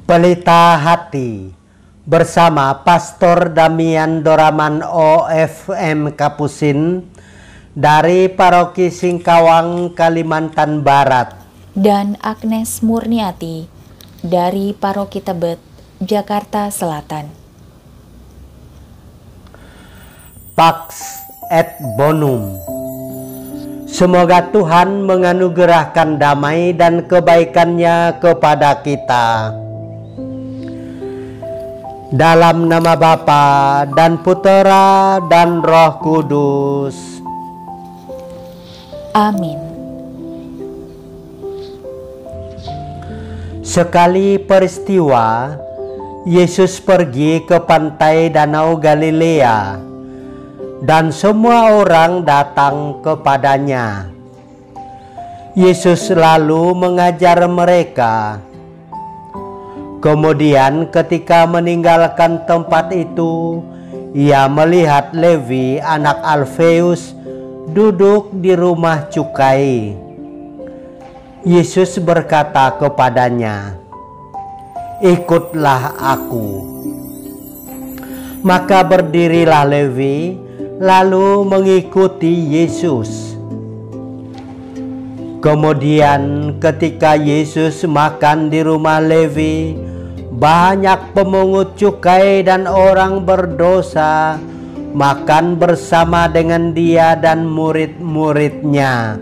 Pelita Hati bersama Pastor Damian Doraman OFM Kapusin dari Paroki Singkawang, Kalimantan Barat, dan Agnes Murniati dari Paroki Tebet, Jakarta Selatan. Pax et Bonum. Semoga Tuhan menganugerahkan damai dan kebaikan-Nya kepada kita. Dalam nama Bapa dan Putera dan Roh Kudus. Amin. Sekali peristiwa, Yesus pergi ke pantai Danau Galilea, dan semua orang datang kepadanya. Yesus lalu mengajar mereka. Kemudian ketika meninggalkan tempat itu, Ia melihat Levi anak Alfeus duduk di rumah cukai. Yesus berkata kepadanya, "Ikutlah aku." Maka berdirilah Levi lalu mengikuti Yesus. Kemudian ketika Yesus makan di rumah Levi, banyak pemungut cukai dan orang berdosa makan bersama dengan Dia dan murid-muridnya.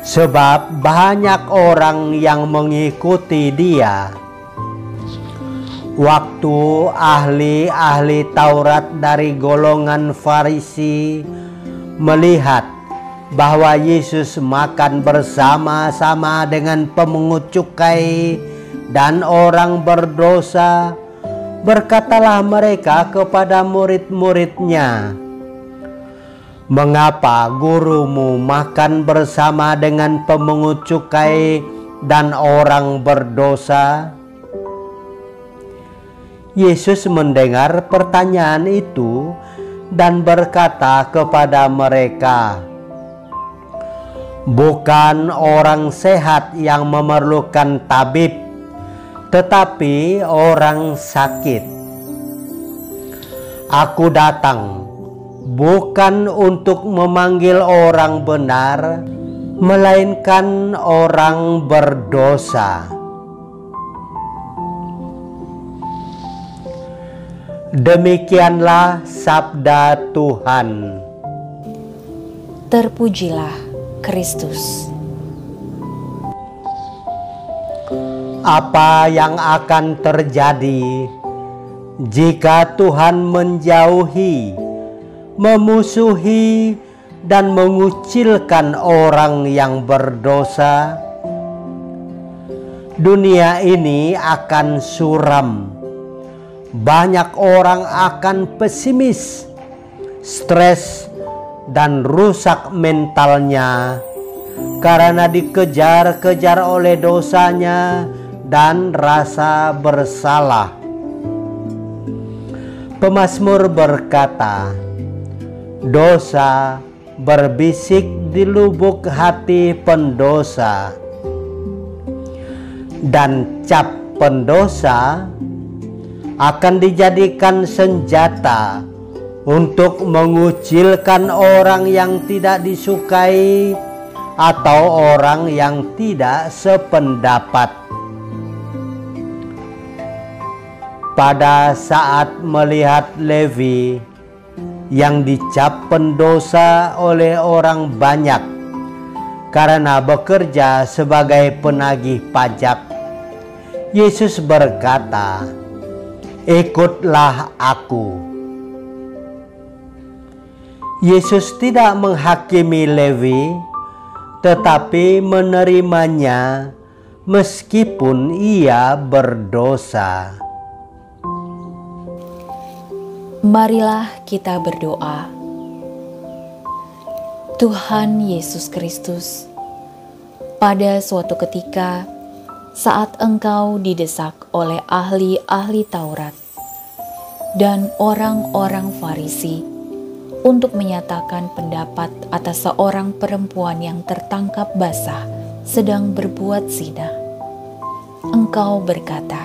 Sebab banyak orang yang mengikuti Dia. Waktu ahli-ahli Taurat dari golongan Farisi melihat bahwa Yesus makan bersama-sama dengan pemungut cukai dan orang berdosa, berkatalah mereka kepada murid-muridnya, "Mengapa gurumu makan bersama dengan pemungut cukai dan orang berdosa?" Yesus mendengar pertanyaan itu dan berkata kepada mereka, "Bukan orang sehat yang memerlukan tabib, tetapi orang sakit. Aku datang bukan untuk memanggil orang benar, melainkan orang berdosa." Demikianlah sabda Tuhan. Terpujilah Kristus. Apa yang akan terjadi jika Tuhan menjauhi, memusuhi, dan mengucilkan orang yang berdosa? Dunia ini akan suram. Banyak orang akan pesimis, stres, dan rusak mentalnya karena dikejar-kejar oleh dosanya dan rasa bersalah. Pemazmur berkata, "Dosa berbisik di lubuk hati pendosa, dan cap pendosa akan dijadikan senjata untuk mengucilkan orang yang tidak disukai atau orang yang tidak sependapat." Pada saat melihat Levi yang dicap pendosa oleh orang banyak karena bekerja sebagai penagih pajak, Yesus berkata, "Ikutlah aku." Yesus tidak menghakimi Levi, tetapi menerimanya meskipun ia berdosa. Marilah kita berdoa. Tuhan Yesus Kristus, pada suatu ketika saat Engkau didesak oleh ahli-ahli Taurat dan orang-orang Farisi untuk menyatakan pendapat atas seorang perempuan yang tertangkap basah sedang berbuat zina. Engkau berkata,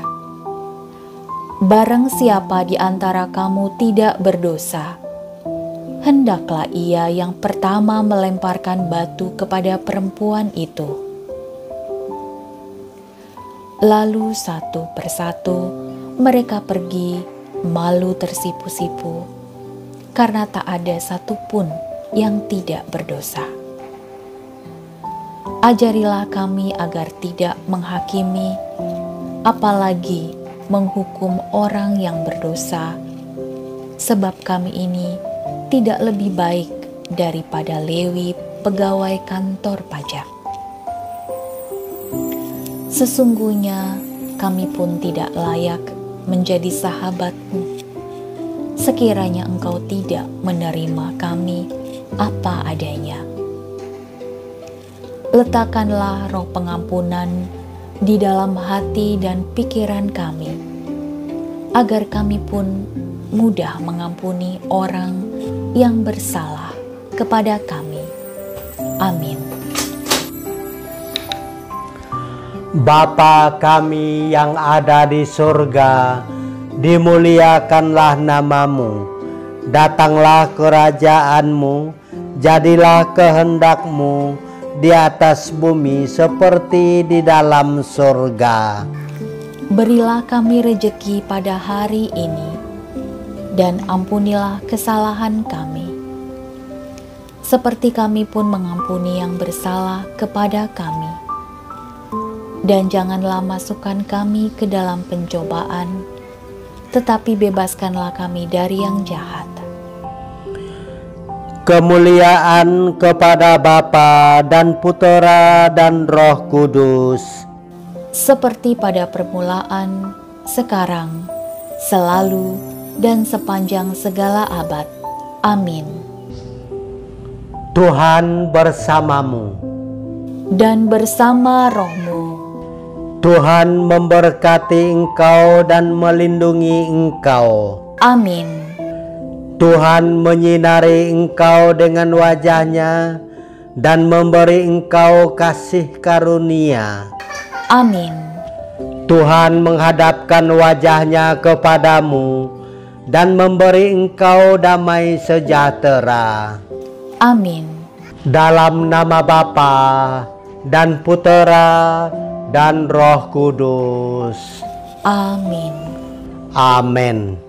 "Barang siapa di antara kamu tidak berdosa, hendaklah ia yang pertama melemparkan batu kepada perempuan itu." Lalu satu persatu mereka pergi malu tersipu-sipu, karena tak ada satupun yang tidak berdosa. Ajarilah kami agar tidak menghakimi, apalagi menghukum orang yang berdosa, sebab kami ini tidak lebih baik daripada Lewi, pegawai kantor pajak. Sesungguhnya kami pun tidak layak menjadi sahabatmu, sekiranya engkau tidak menerima kami apa adanya. Letakkanlah roh pengampunan di dalam hati dan pikiran kami, agar kami pun mudah mengampuni orang yang bersalah kepada kami. Amin. Bapa kami yang ada di surga, dimuliakanlah namamu. Datanglah kerajaanmu, jadilah kehendakmu di atas bumi seperti di dalam surga. Berilah kami rejeki pada hari ini, dan ampunilah kesalahan kami, seperti kami pun mengampuni yang bersalah kepada kami. Dan janganlah masukkan kami ke dalam pencobaan, tetapi bebaskanlah kami dari yang jahat. Kemuliaan kepada Bapa dan Putera dan Roh Kudus, seperti pada permulaan, sekarang, selalu, dan sepanjang segala abad. Amin. Tuhan bersamamu. Dan bersama rohmu. Tuhan memberkati engkau dan melindungi engkau. Amin. Tuhan menyinari engkau dengan wajah-Nya dan memberi engkau kasih karunia. Amin. Tuhan menghadapkan wajah-Nya kepadamu dan memberi engkau damai sejahtera. Amin. Dalam nama Bapa dan Putera dan Roh Kudus. Amin. Amin.